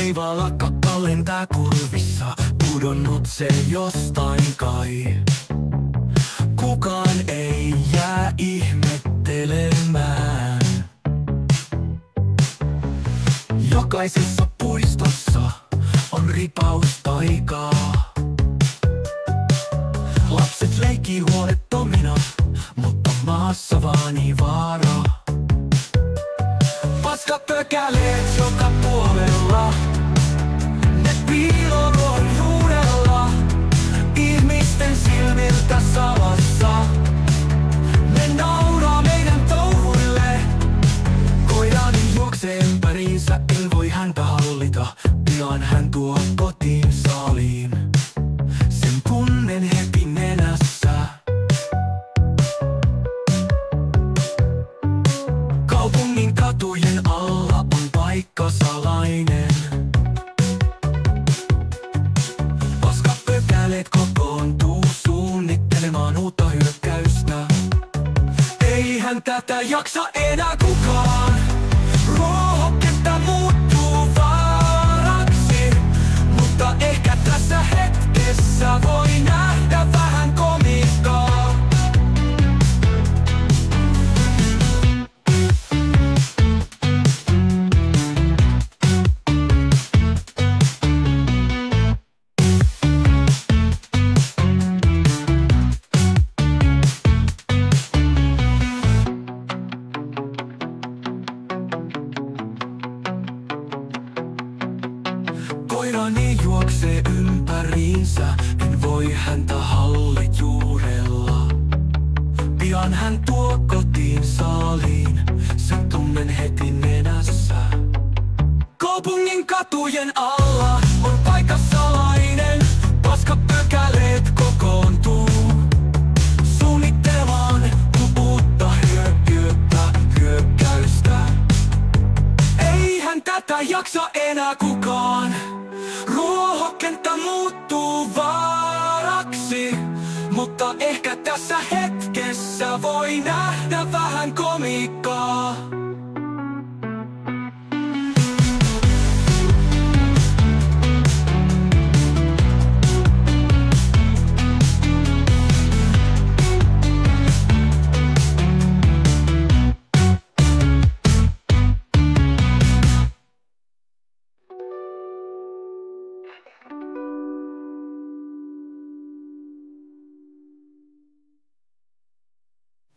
Taivaalla kakka lentää kurvissa, pudonnut se jostain kai. Kukaan ei jää ihmettelemään. Jokaisessa puistossa on ripaus taikaa. Lapset leikkii huolettomina, mutta maassa vaanii vaara. Paskapökäleet joka puolella, ne piiloo ruohon juurella. Ihmisten silmiltä salassa, ne nauraa meidän touhuille. Koiraani juoksee ympäriinsä, en voi häntä hallita. Pian hän tuo kotiin saaliin, sen tunnen heti nenässä. Kaupungin katujen alla on paikka salainen. Paskapökäleet kokoontuu suunnittelemaan uutta hyökkäystä. Eihän tätä jaksa enää kukaan. Ruohokenttä muuttuu vaaraksi, mutta ehkä tässä hetkessä voi nähdä vähän komiikkaa. Koirani juoksee ympäriinsä, en voi häntä hallijuurella. Pian hän tuo kotiin saaliin, sen tunnen heti nenässä. Kaupungin katujen alla on paikka salainen. Paskapökäleet kokoontuu suunnittelemaan uutta hyökkäystä. Eihän tätä jaksa enää kukaan. Ruohokenttä muuttuu vaaraksi, mutta ehkä tässä hetkessä voi nähdä vähän komiikkaa.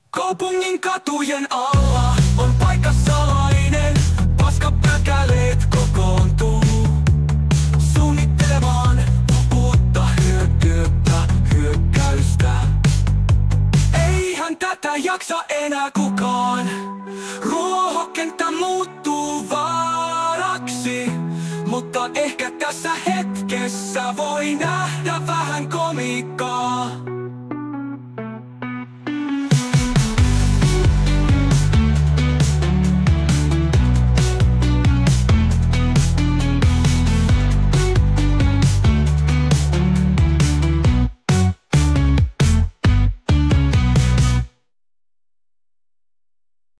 Kaupungin katujen alla on paikka salainen. Paskapökäleet kokoontuu suunnittelemaan uutta hyökkäystä. Eihän tätä jaksa enää kukaan. Ruohokenttä muuttuu vaaraksi, mutta ehkä tässä hetkessä voi nähdä vähän komiikkaa.